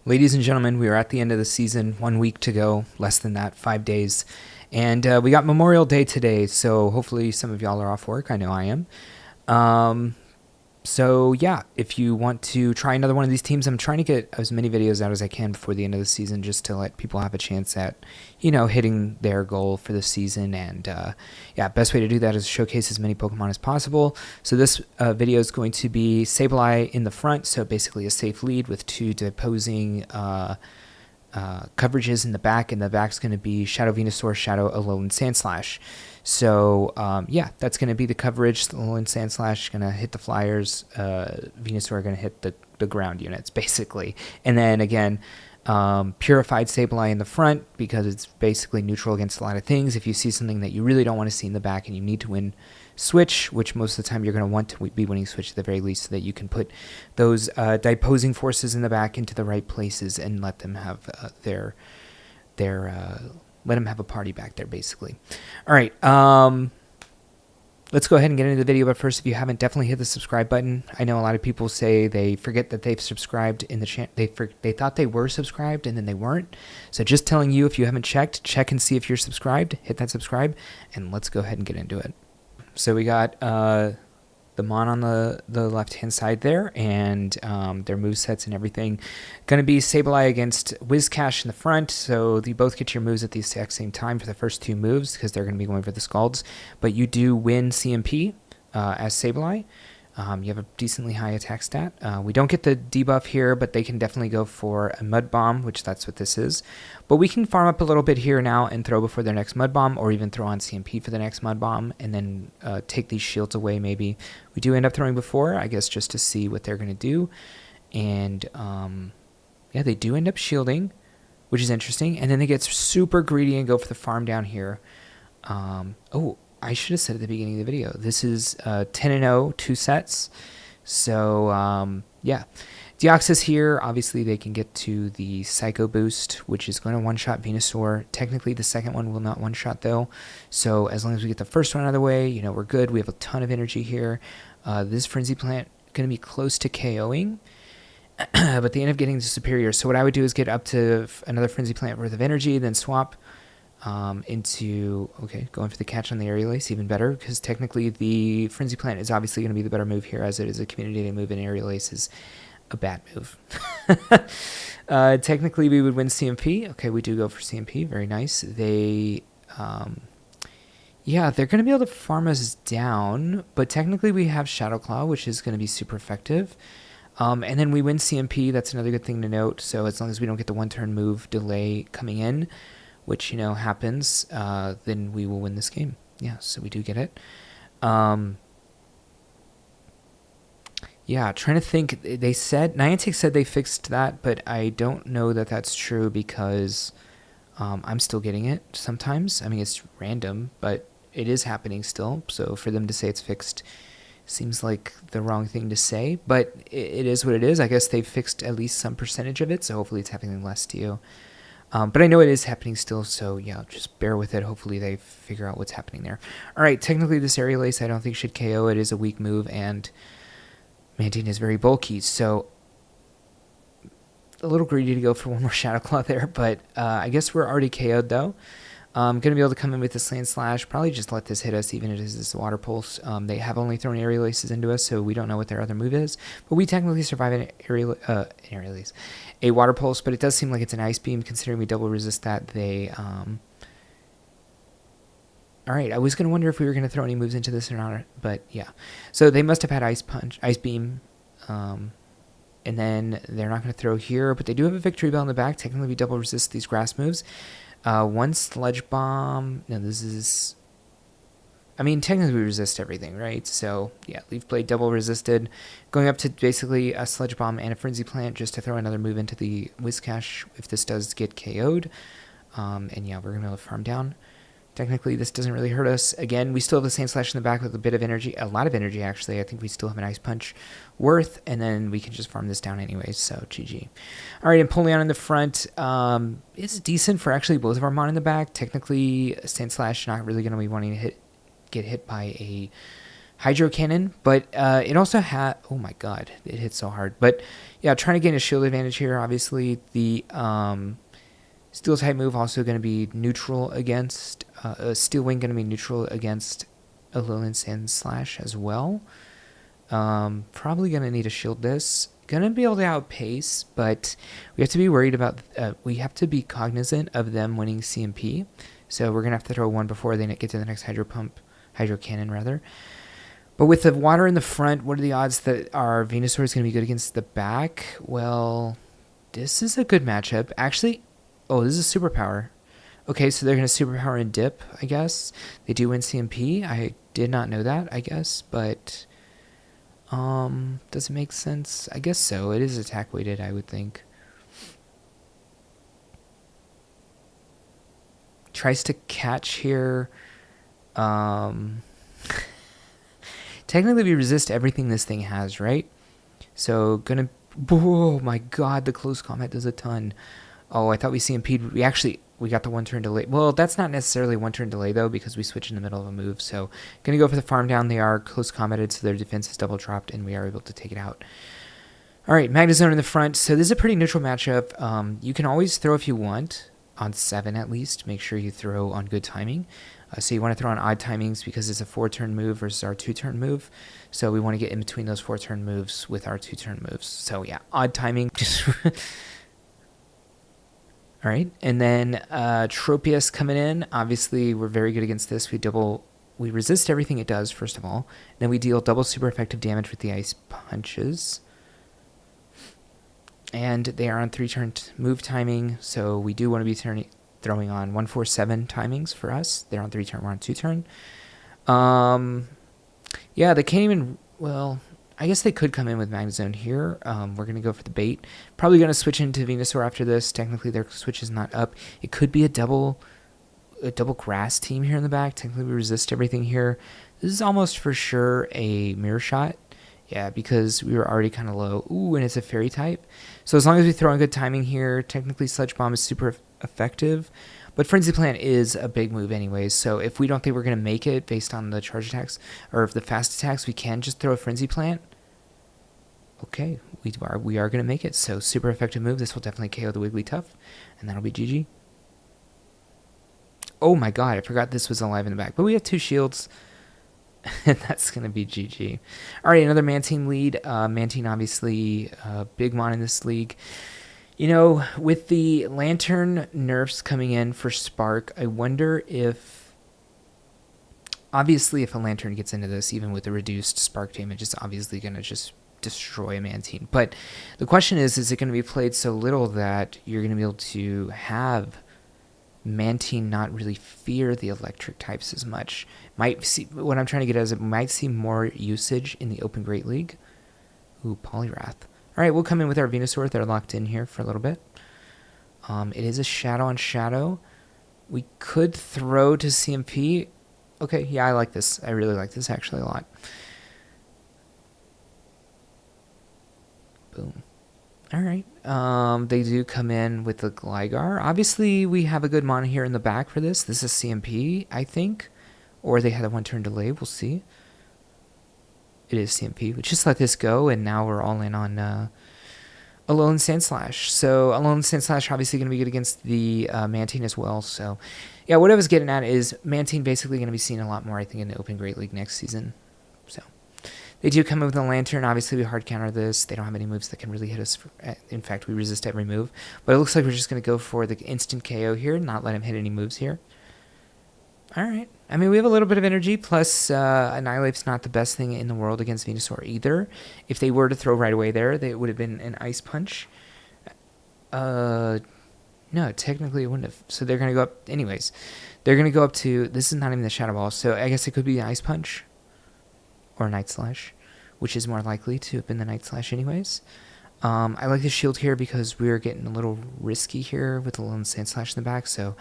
Ladies and gentlemen, we are at the end of the season, 1 week to go, less than that, 5 days. And we got Memorial Day today, so hopefully some of y'all are off work. I know I am. So yeah, if you want to try another one of these teams, I'm trying to get as many videos out as I can before the end of the season, just to let people have a chance at, hitting their goal for the season. And yeah, best way to do that is showcase as many Pokemon as possible. So this video is going to be Sableye in the front, so basically a safe lead with two opposing coverages in the back, and the back's going to be Shadow Venusaur, Shadow Alolan, Sandslash. So yeah, that's going to be the coverage. The Alolan Sandslash going to hit the flyers. Venusaur going to hit the ground units, basically. And then again, Purified Sableye in the front, because it's basically neutral against a lot of things. If you see something that you really don't want to see in the back and you need to win switch, which most of the time you're going to want to be winning switch at the very least, so that you can put those opposing forces in the back into the right places and let them have let them have a party back there, basically. All right, let's go ahead and get into the video. But first, if you haven't, definitely hit the subscribe button. I know a lot of people say they forget that they've subscribed in the channel. They thought they were subscribed and then they weren't. So just telling you, if you haven't checked, check and see if you're subscribed. Hit that subscribe, and let's go ahead and get into it. So we got the Mon on the left-hand side there, and their movesets and everything. Going to be Sableye against Whiscash in the front, so you both get your moves at the exact same time for the first two moves, because they're going to be going for the Scalds. But you do win CMP as Sableye. You have a decently high attack stat. We don't get the debuff here, but they can definitely go for a Mud Bomb, which that's what this is. But we can farm up a little bit here now and throw before their next Mud Bomb, or even throw on CMP for the next Mud Bomb, and then take these shields away maybe. We do end up throwing before, I guess, just to see what they're going to do. And yeah, they do end up shielding, which is interesting. And then they get super greedy and go for the farm down here. Oh, I should have said at the beginning of the video, this is 10-0, 2 sets. So, yeah. Deoxys here, obviously they can get to the Psycho Boost, which is going to one-shot Venusaur. Technically, the second one will not one-shot, though. So, as long as we get the first one out of the way, we're good. We have a ton of energy here. This Frenzy Plant going to be close to KOing. But they end up getting to Superior. So, what I would do is get up to another Frenzy Plant worth of energy, then swap into, okay, going for the catch on the Aerial Ace, even better, because technically the Frenzy Plant is obviously going to be the better move here, as it is a Community Day move, and Aerial Ace is a bad move. Technically we would win CMP. Okay, we do go for CMP, very nice. They yeah, they're going to be able to farm us down, but technically we have Shadow Claw, which is going to be super effective. And then we win CMP, that's another good thing to note. So as long as we don't get the one-turn move delay coming in, which, happens, then we will win this game. Yeah, so we do get it. Yeah, trying to think. They said, Niantic said they fixed that, but I don't know that that's true, because I'm still getting it sometimes. I mean, it's random, but it is happening still. So for them to say it's fixed seems like the wrong thing to say, but it is what it is. I guess they've fixed at least some percentage of it, so hopefully it's happening less to you. But I know it is happening still, so yeah, just bear with it. Hopefully they figure out what's happening there. All right, technically this Aerial Ace I don't think should KO. It is a weak move, and Mantine is very bulky, so a little greedy to go for one more Shadow Claw there, but I guess we're already KO'd, though. I'm going to be able to come in with the Sandslash, probably just let this hit us, even if it is this Water Pulse. They have only thrown Aerial Aces into us, so we don't know what their other move is. But we technically survive an Aerial Ace, a Water Pulse, but it does seem like it's an Ice Beam, considering we double resist that. They, alright, I was going to wonder if we were going to throw any moves into this or not, but yeah. So they must have had Ice Punch, Ice Beam, and then they're not going to throw here, but they do have a Victory Bell in the back. Technically, we double resist these grass moves. One Sludge Bomb. No, this is... I mean, technically we resist everything, right? So, yeah, Leaf Blade double resisted. Going up to basically a Sludge Bomb and a Frenzy Plant just to throw another move into the Whiscash if this does get KO'd. And yeah, we're going to be able to farm down. Technically, this doesn't really hurt us. Again, we still have the Sandslash in the back with a bit of energy. A lot of energy, actually. I think we still have an Ice Punch worth, and then we can just farm this down anyways, so GG. All right, Empoleon in the front is decent for actually both of our Mon in the back. Technically, Sandslash not really going to be wanting to get hit by a Hydro Cannon, but it also had... Oh my god, it hit so hard. But yeah, trying to gain a shield advantage here. Obviously, the Steel type move also going to be neutral against... Steel Wing going to be neutral against Alolan Sandslash as well. Probably going to need to shield this. Going to be able to outpace, but we have to be worried about... we have to be cognizant of them winning CMP. So we're going to have to throw one before they get to the next Hydro Cannon, rather. But with the water in the front, what are the odds that our Venusaur is going to be good against the back? Well, this is a good matchup. Actually, oh, this is a superpower. Okay, so they're going to superpower and dip, I guess. They do win CMP. I did not know that, I guess. But, does it make sense? I guess so. It is attack weighted, I would think. Tries to catch here. Technically, we resist everything this thing has, right? So, gonna... Oh, my God, the close combat does a ton. Oh, I thought we CMP'd. We got the one-turn delay. Well, that's not necessarily one-turn delay, though, because we switch in the middle of a move. So, gonna go for the farm down. They are close combated, so their defense is double dropped, and we are able to take it out. All right, Magnezone in the front. So, this is a pretty neutral matchup. You can always throw if you want, on 7 at least. Make sure you throw on good timing. So you want to throw on odd timings because it's a 4-turn move versus our 2-turn move. So we want to get in between those 4-turn moves with our 2-turn moves. So yeah, odd timing. All right, and then Tropius coming in. Obviously, we're very good against this. We resist everything it does, first of all. Then we deal double super effective damage with the ice punches. And they are on 3-turn move timing, so we do want to be throwing on 1-4-7 timings for us. They're on 3-turn, we're on 2-turn. Yeah, they can't even... Well, I guess they could come in with Magnezone here. We're going to go for the bait. Probably going to switch into Venusaur after this. Technically, their switch is not up. It could be a double grass team here in the back. Technically, we resist everything here. This is almost for sure a mirror shot. Yeah, because we were already kind of low. Ooh, and it's a fairy type. So as long as we throw on good timing here, technically Sludge Bomb is super effective. But Frenzy Plant is a big move anyways. So if we don't think we're going to make it based on the charge attacks or the fast attacks, we can just throw a Frenzy Plant. Okay, we are going to make it. So super effective move. This will definitely KO the Wigglytuff. And that'll be GG. Oh my god, I forgot this was alive in the back. But we have 2 shields. And that's going to be GG. All right, another Mantine lead. Mantine, obviously, big mon in this league. You know, with the Lantern nerfs coming in for Spark, I wonder if... Obviously, if a Lantern gets into this, even with the reduced Spark damage, it's obviously going to just destroy a Mantine. But the question is it going to be played so little that you're going to be able to have Mantine not really fear the electric types as much? What I'm trying to get at is it might see more usage in the Open Great League. Ooh, Poliwrath. All right, we'll come in with our Venusaur. They're locked in here for a little bit. It is a Shadow on Shadow. We could throw to CMP. Okay, yeah, I like this. I really like this actually a lot. Boom. All right. They do come in with the Gligar. Obviously, we have a good mon here in the back for this. This is CMP, I think. Or they had a 1-turn delay. We'll see. It is CMP. We just let this go, and now we're all in on Alolan Sandslash. So Alolan Sandslash obviously going to be good against the Mantine as well. So, yeah, what I was getting at is Mantine basically going to be seen a lot more, I think, in the Open Great League next season. So they do come in with a Lantern. Obviously, we hard counter this. They don't have any moves that can really hit us. In fact, we resist every move. But it looks like we're just going to go for the instant KO here, not let him hit any moves here. All right. I mean, we have a little bit of energy, plus Annihilate's not the best thing in the world against Venusaur either. If they were to throw right away there, it would have been an Ice Punch. No, technically it wouldn't have. So they're going to go up anyways. They're going to go up to... This is not even the Shadow Ball, so I guess it could be an Ice Punch. Or Night Slash, which is more likely to have been the Night Slash anyways. I like the shield here because we're getting a little risky here with the Alolan Sandslash in the back, so...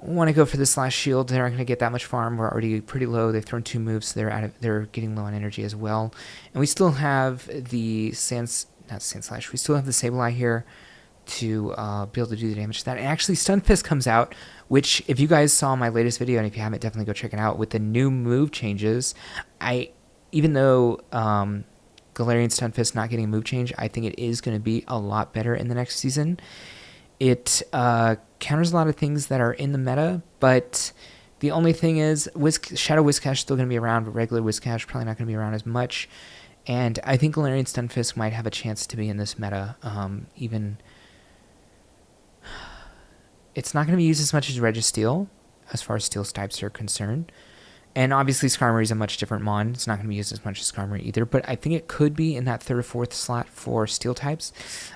want to go for this last shield. They're not going to get that much farm. We're already pretty low. They've thrown 2 moves, so they're getting low on energy as well. And we still have the not Sandslash. We still have the Sableye here to be able to do the damage to that. And actually, Stunfisk comes out, which if you guys saw my latest video, and if you haven't, definitely go check it out. With the new move changes, even though Galarian Stunfisk not getting a move change, I think it is going to be a lot better in the next season. It counters a lot of things that are in the meta, but the only thing is Shadow Whiscash is still going to be around, but regular Whiscash probably not going to be around as much. And I think Galarian Stunfisk might have a chance to be in this meta. It's not going to be used as much as Registeel, as far as Steel types are concerned. And obviously Skarmory is a much different mon. It's not going to be used as much as Skarmory either, but I think it could be in that 3rd or 4th slot for Steel types.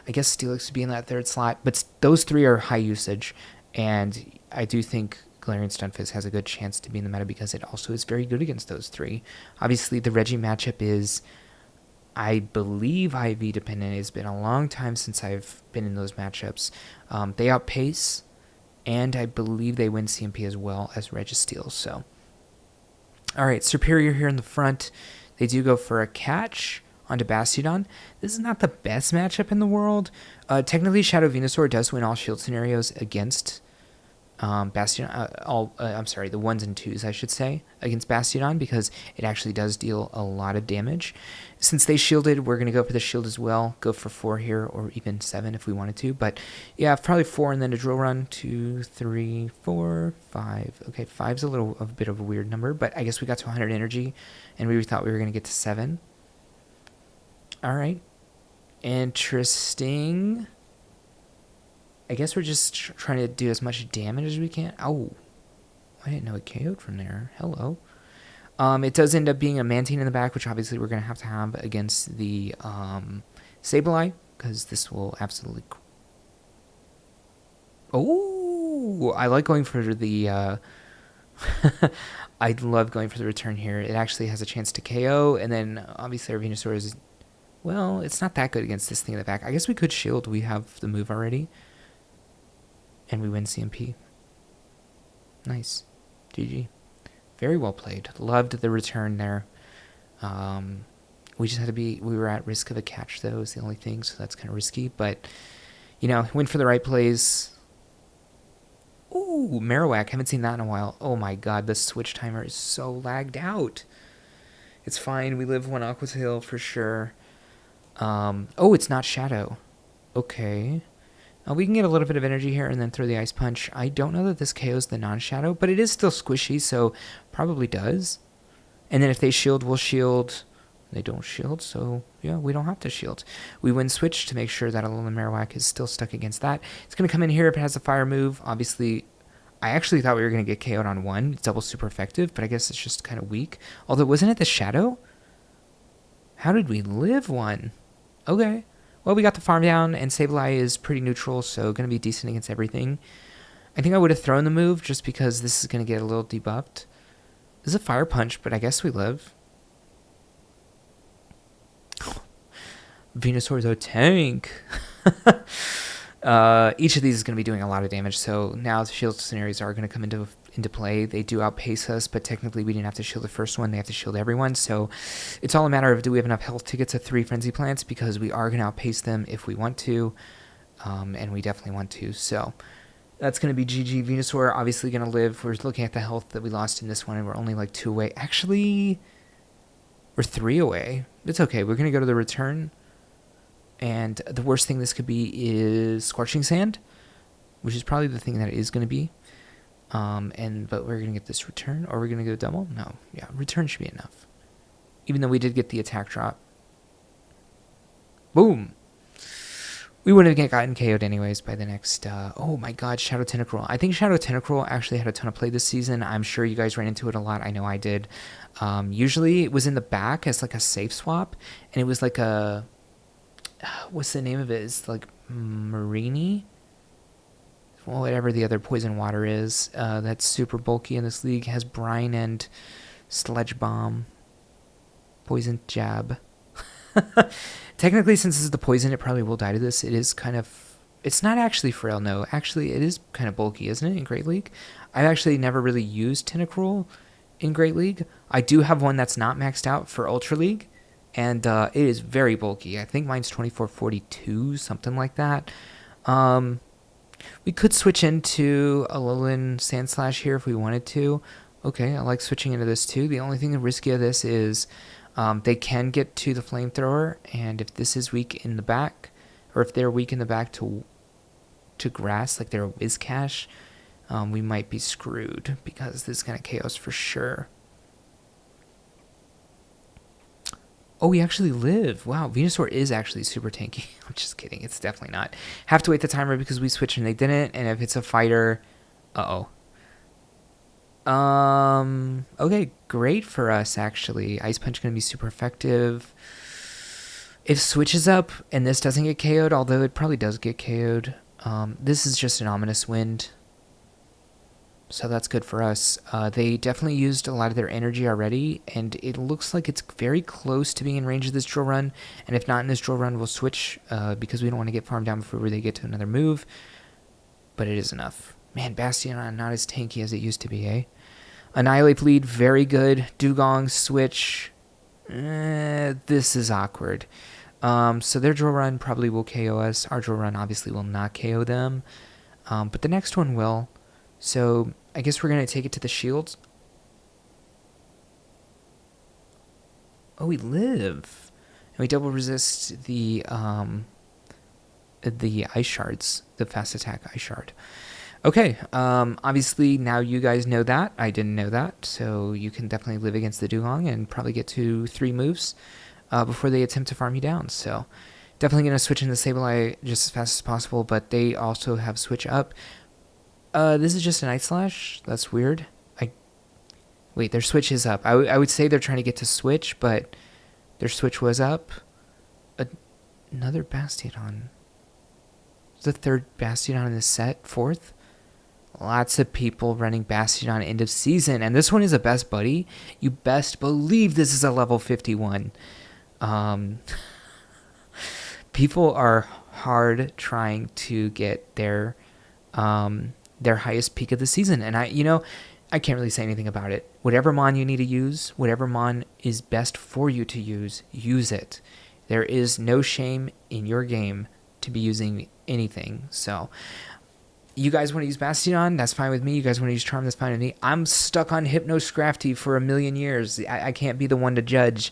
I guess Steelix would be in that 3rd slot, but those 3 are high usage, and I do think Galarian Stunfisk has a good chance to be in the meta because it also is very good against those 3. Obviously, the Reggie matchup is, I believe, IV dependent. It's been a long time since I've been in those matchups. They outpace, and I believe they win CMP as well as Registeel, so... Alright, Superior here in the front. They do go for a catch onto Bastiodon. This is not the best matchup in the world. Technically, Shadow Venusaur does win all shield scenarios against Bastiodon. I'm sorry, the 1s and 2s, I should say, against Bastiodon, because it actually does deal a lot of damage. Since they shielded, we're going to go for the shield as well. Go for 4 here, or even 7 if we wanted to. But yeah, probably 4 and then a drill run. 2, 3, 4, 5. Okay, 5's a bit of a weird number, but I guess we got to 100 energy, and we thought we were going to get to 7. All right. Interesting. I guess we're just trying to do as much damage as we can. Oh, I didn't know it KO'd from there. Hello. It does end up being a Mantine in the back, which obviously we're going to have against the Sableye, because this will absolutely... Oh, I like going for the... I love going for the return here. It actually has a chance to KO, and then obviously our Venusaur is... Well, it's not that good against this thing in the back. I guess we could shield. We have the move already. And we win CMP. Nice. GG. Very well played. Loved the return there. We just had to be... We were at risk of a catch, though, is the only thing, so that's kind of risky. But, you know, went for the right plays. Ooh, Marowak. Haven't seen that in a while. Oh my god, the switch timer is so lagged out. It's fine. We live one Aqua Tail for sure. Oh, it's not Shadow. Okay. We can get a little bit of energy here and then throw the Ice Punch. I don't know that this KOs the non-Shadow, but it is still squishy, so probably does. And then if they shield, we'll shield. They don't shield, so yeah, we don't have to shield. We win switch to make sure that Alolan Marowak is still stuck against that. It's going to come in here if it has a fire move. Obviously, I actually thought we were going to get KO'd on 1. It's double super effective, but I guess it's just kind of weak. Although, wasn't it the Shadow? How did we live 1? Okay. Well, we got the farm down, and Sableye is pretty neutral, so going to be decent against everything. I think I would have thrown the move just because this is going to get a little debuffed. This is a fire punch, but I guess we live. Venusaur's a tank. Each of these is going to be doing a lot of damage, so now the shield scenarios are going to come into play. They do outpace us, but technically we didn't have to shield the first one. They have to shield everyone, so it's all a matter of do we have enough health to get to 3 Frenzy Plants, because we are going to outpace them if we want to, and we definitely want to. So that's going to be GG. Venusaur obviously going to live. We're looking at the health that we lost in this one, and we're only like 2 away. Actually, we're 3 away. It's okay. We're going to go to the return, and the worst thing this could be is Scorching Sand, which is probably the thing that it is going to be. But we're going to get this return, or we're going to go double? No. Yeah, return should be enough. Even though we did get the attack drop. Boom! We wouldn't have gotten KO'd anyways by the next, oh my god, Shadow Tentacruel. I think Shadow Tentacruel actually had a ton of play this season. I'm sure you guys ran into it a lot. I know I did. Usually it was in the back as like a safe swap, and it was like a, what's the name of it? It's like Marini? Well, whatever the other poison water is, that's super bulky in this league, has Brine and Sledge Bomb. Poison Jab. Technically, since this is the poison, it probably will die to this. It is kind of... It's not actually frail, no. Actually, it is kind of bulky, isn't it, in Great League? I've actually never really used Tentacruel in Great League. I do have one that's not maxed out for Ultra League, and it is very bulky. I think mine's 2442, something like that. We could switch into Alolan Sandslash here if we wanted to. Okay, I like switching into this too. The only thing risky of this is they can get to the flamethrower, and if this is weak in the back, or if they're weak in the back to grass, like they're a Whiscash, we might be screwed because this is going to KO us for sure. Oh, we actually live. Wow, Venusaur is actually super tanky. I'm just kidding. It's definitely not. Have to wait the timer because we switched and they didn't. And if it's a fighter, okay, great for us actually. Ice Punch going to be super effective. If switches up and this doesn't get KO'd, although it probably does get KO'd, this is just an ominous wind. So that's good for us. They definitely used a lot of their energy already, and it looks like it's very close to being in range of this drill run. And if not in this drill run, we'll switch because we don't want to get farmed down before they get to another move. But it is enough. Man, Bastion not as tanky as it used to be, eh? Annihilate lead, very good. Dugong, switch. This is awkward. So their drill run probably will KO us. Our drill run obviously will not KO them. But the next one will. So I guess we're going to take it to the shields. Oh, we live. And we double resist the ice shards, the fast attack ice shard. Okay, obviously now you guys know that. I didn't know that. So you can definitely live against the Dugong and probably get to 3 moves before they attempt to farm you down. So definitely going to switch into Sableye just as fast as possible, but they also have switch up. This is just an Ice Slash. That's weird. Wait, their switch is up. I would say they're trying to get to switch, but their switch was up. Another Bastiodon. The 3rd Bastiodon in this set. 4th. Lots of people running Bastiodon end of season, and this one is a best buddy. You best believe this is a level 51. People are hard trying to get their highest peak of the season. And I can't really say anything about it. Whatever mon you need to use, whatever mon is best for you to use it. There is no shame in your game to be using anything. So you guys want to use Bastiodon, that's fine with me. You guys want to use Charm, that's fine with me. I'm stuck on Hypno Scrafty for 1,000,000 years. I can't be the one to judge.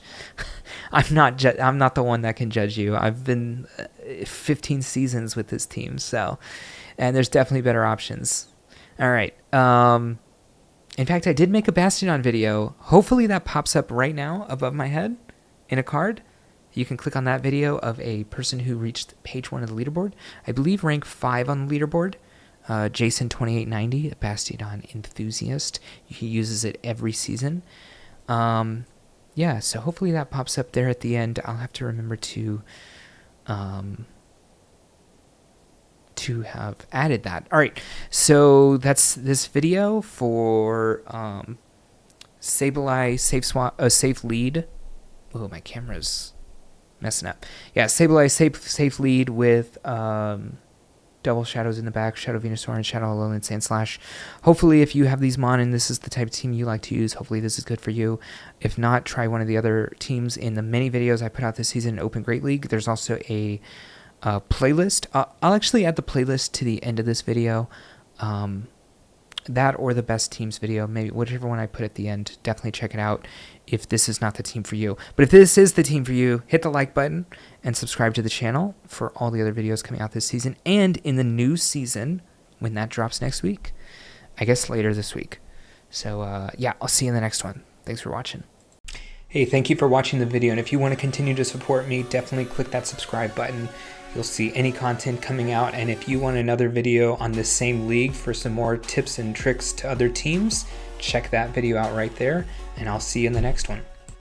I'm not the one that can judge you. I've been 15 seasons with this team, so... And there's definitely better options. All right. In fact, I did make a Bastiodon video. Hopefully that pops up right now above my head in a card. You can click on that video of a person who reached page 1 of the leaderboard. I believe rank 5 on the leaderboard. Jason2890, a Bastiodon enthusiast. He uses it every season. Yeah, so hopefully that pops up there at the end. I'll have to remember to have added that. All right, so that's this video for Sableye safe lead. Oh, my camera's messing up. Yeah, Sableye safe lead with double shadows in the back, Shadow Venusaur and Shadow Alolan Sandslash. Hopefully, if you have these mon and this is the type of team you like to use, hopefully this is good for you. If not, try one of the other teams in the many videos I put out this season in Open Great League. There's also a playlist. I'll actually add the playlist to the end of this video. That or the best teams video, maybe whichever one I put at the end. Definitely check it out if this is not the team for you. But if this is the team for you, hit the like button and subscribe to the channel for all the other videos coming out this season and in the new season when that drops next week. I guess later this week. So yeah, I'll see you in the next one. Thanks for watching. Hey, thank you for watching the video, and if you want to continue to support me, definitely click that subscribe button. You'll see any content coming out, and if you want another video on this same league for some more tips and tricks to other teams, check that video out right there, and I'll see you in the next one.